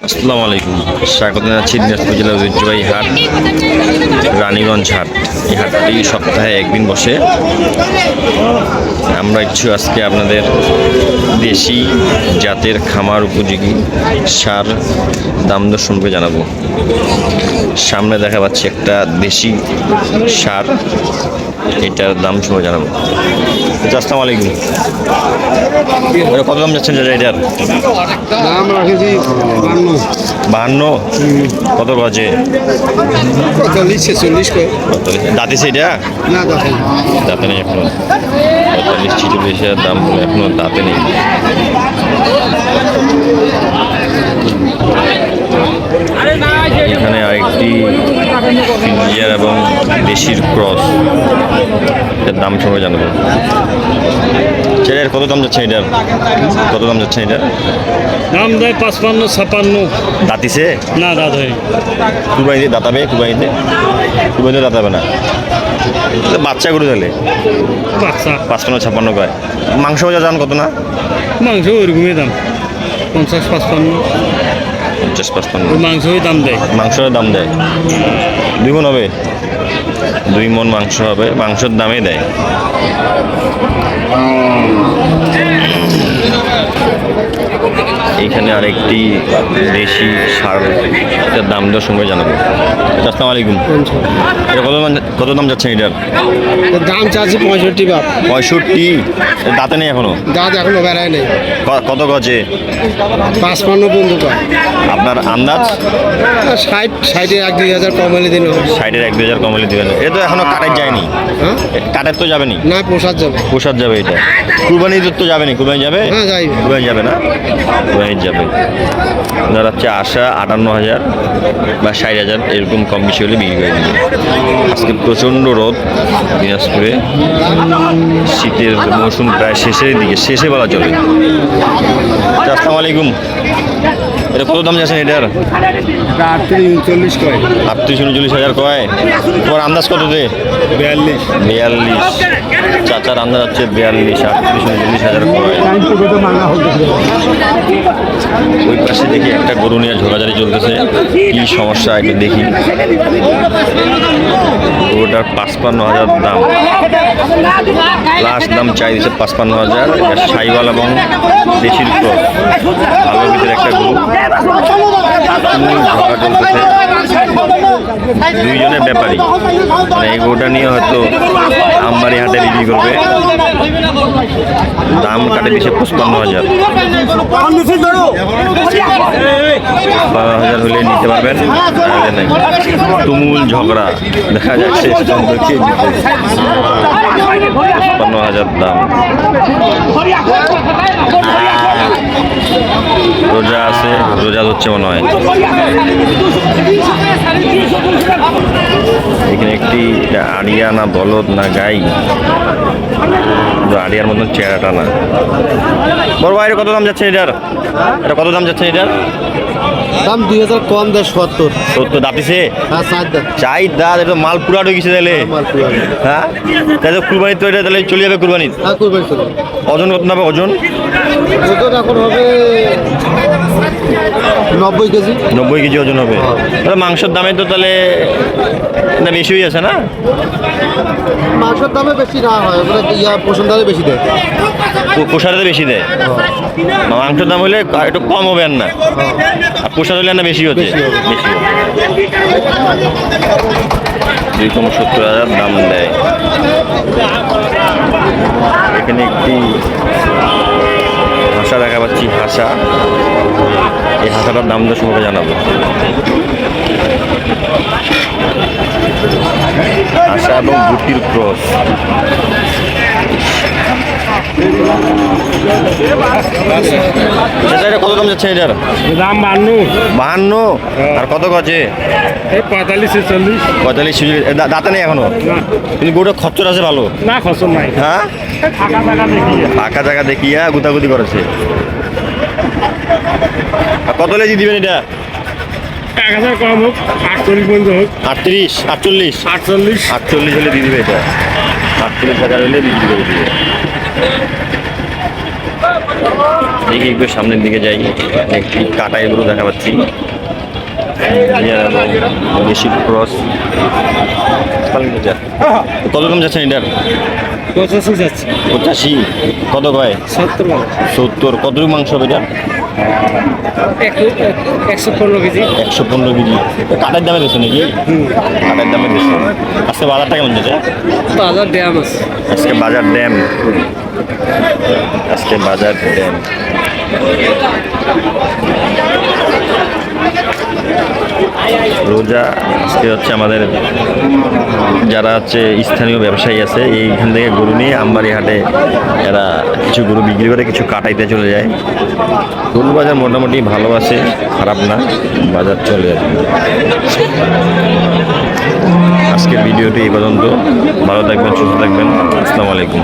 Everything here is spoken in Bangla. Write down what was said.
আসসালামু আলাইকুম, স্বাগত জানাচ্ছি দিনাজপুর জেলার ঐতিহ্যবাহী হাট রানীগঞ্জ হাট। এই হাটটি সপ্তাহে একদিন বসে। আমরা আজকে আপনাদের দেশি জাতের খামার উপযোগী সার দাম দর সম্পর্কে জানাবো। সামনে দেখা পাচ্ছে একটা দেশি সার, এটার দাম সম্পর্কে জানাবো। আসসালামু আলাইকুম, কত দাম যাচ্ছেন এটার? দাম রাখেছি 52। কত গজে? 45-46 করে। দাঁতে সেটা না দাঁতে নেই এখনো। 45-46 দাম এখনো দাঁতে নেই। এখানে আরেকটি ইন্ডিয়ার এবং দেশির ক্রস, এটার দাম সবাই জানাবো। কত দাম যাচ্ছে এটার? কত দাম যাচ্ছে এটার? দাম দেয় 55-56। দাঁতিছে না দাঁত হয় কুরবানিতে দাঁতাবে, কুরবানিতে দাঁতাবে না, বাচ্চা গরু তাহলে বাচ্চা 55-56 কয়। মাংস বাজার যান কত না? মাংস ওইরকমই দাম 50-55। 50-55 মাংসই দাম দেয়, মাংসের দাম দেয়। 2 মণ হবে, 2 মণ মাংস হবে, মাংসের দামে দেয়। এইখানে আরেকটি দেশি সার, এটার দাম দেওয়ার সঙ্গে জানাবো। আসসালামু আলাইকুম, এটা কত দাম যাচ্ছে এটার? দাম চাচ্ছি 65 বাপ। 65? দাঁতে নেই এখনো? দাঁত এখনো বেড়ায় নেই। কত গজে? 55 পর্যন্ত। আপনার আন্দাজ? 60-60-এ 1-2 হাজার কমালে দিন। 60-এর 1-2 হাজার কমালে দিবেন। এটা তো এখনো কাটের যায়নি। হ্যাঁ, কাটের তো যাবে নি? না, পোষার যাবে। পোষার যাবে। এটা কুরবানি তো যাবে নি? কুরবানি যাবে? হ্যাঁ যাই। কুরবানি যাবে না, কুরবানি যাবে। যারা হচ্ছে আশা 58,000 বা 60,000 এরকম কম বেশি হলে বিক্রি করে দিবে। আজকে প্রচণ্ড রোদ দিনাজপুরে, শীতের মৌসুম প্রায় শেষের দিকে, শেষে বলা চলে। আসসালামু আলাইকুম, এটা কত দাম যাচ্ছেন এটার? 38-39 কয়। 38-39 কয়। তোমার আন্দাজ কত দে? 42। চাচার আন্দাজ হচ্ছে 42। 38-39 কয়। ওই পাশে দেখি একটা গরু নিয়ে ঝোলাঝারি চলতেছে, কি সমস্যা একটু দেখি। গরুটার 55,000 দাম, লাস্ট দাম চাই দিচ্ছে 55,000। সাইওয়াল এবং দেশির ক্রস, ভালোর ভিতরে একটা গরু। ঝগড়া চলতেছে, দুইজনের ব্যাপারী, মানে এই গরুটা নিয়ে হয়তো আমবাড়ি হাটে বিক্রি করবে। দাম কাটে দিচ্ছে 55,000। 12,000 হলে নিতে পারবেন, তাহলে নাই। তুমুল ঝগড়া দেখা যাচ্ছে, 55,000 দাম। রোজা আছে, রোজা হচ্ছে মনে হয়। এখানে একটি আড়িয়া না বলদ না গাই, আড়িয়ার মতন চেহারাটা না। বড় ভাই, কত দাম যাচ্ছে এটার? এটা কত দাম যাচ্ছে এটার? দাম 2000 কম দেয় 70। দাঁতিছে? হ্যাঁ, 4 দাঁত। 4 দাঁত। এটা মাল পুরা ঢুকিছে তাহলে। হ্যাঁ, তাহলে কুরবানি তো এটা তাহলে চলে যাবে কুরবানি। হ্যাঁ, কুরবানি চলে। ওজন কত হবে? ওজন এখন হবে 90 কেজি। 90 কেজি ওজন হবে। তাহলে মাংসের দামে তো তাহলে না বেশি হয়ে আছে না? মাংসের দামে বেশি না হয়, পোষণ দামে বেশি দেয়। পোষারে বেশি দেয়। মাংসের দাম হলে একটু কম হবে আর না, আর পোষার হলে না বেশি হচ্ছে। বেশি 270,000 দাম দেয়। এখানে একটি হাঁসা দেখা পাচ্ছি, হাঁসা। এই হাঁসাটার দাম দর সম্পর্কে জানাবো। হাঁসা এবং বুটির ক্রস। কত দাম যাচ্ছে এটার? দাম 52। 52? আর কত গজে? 45-46। 45। দাঁতে নেই এখনো? কিন্তু গরুটা খচ্চর আছে ভালো না, খসর নাই। হ্যাঁ, ফাঁকা জায়গা দেখিয়া গুতাগুতি করেছে। কত লেজি দিবেন এটা? 1000 কম হোক, 48 পর্যন্ত হোক। 38, 48, 48 হলে দিয়ে দিবে এটা। 48,000 হলে বিক্রি করে দিবে। দেখি একটু সামনের দিকে যাই, একটি কাটাই গরু দেখা পাচ্ছি, দেশি ক্রস। কত দাম যাচ্ছেন এটার? 85 যাচ্ছে, 85। কত কয়? 70 70। কত মাংস হবে এটা? 115 কেজি। 115 কেজি। কাটার দামে দিচ্ছে নাকি? কাটার দামে দিচ্ছে। আজকে বাজারটা কেমন যাচ্ছে? বাজার ড্যাম আছে। আজকে বাজার ড্যাম, আজকে বাজার ড্যাম। রোজা আজকে হচ্ছে আমাদের যারা হচ্ছে স্থানীয় ব্যবসায়ী আছে এইখান থেকে গরু নিয়ে আমবাড়ি হাটে এরা কিছু গরু বিক্রি করে কিছু কাটাইতে চলে যায়। গরুর বাজার মোটামুটি ভালো আছে, খারাপ না, বাজার চলে আর কি। আজকের ভিডিওটি এই পর্যন্ত। ভালো থাকবেন, সুস্থ থাকবেন। আসসালামু আলাইকুম।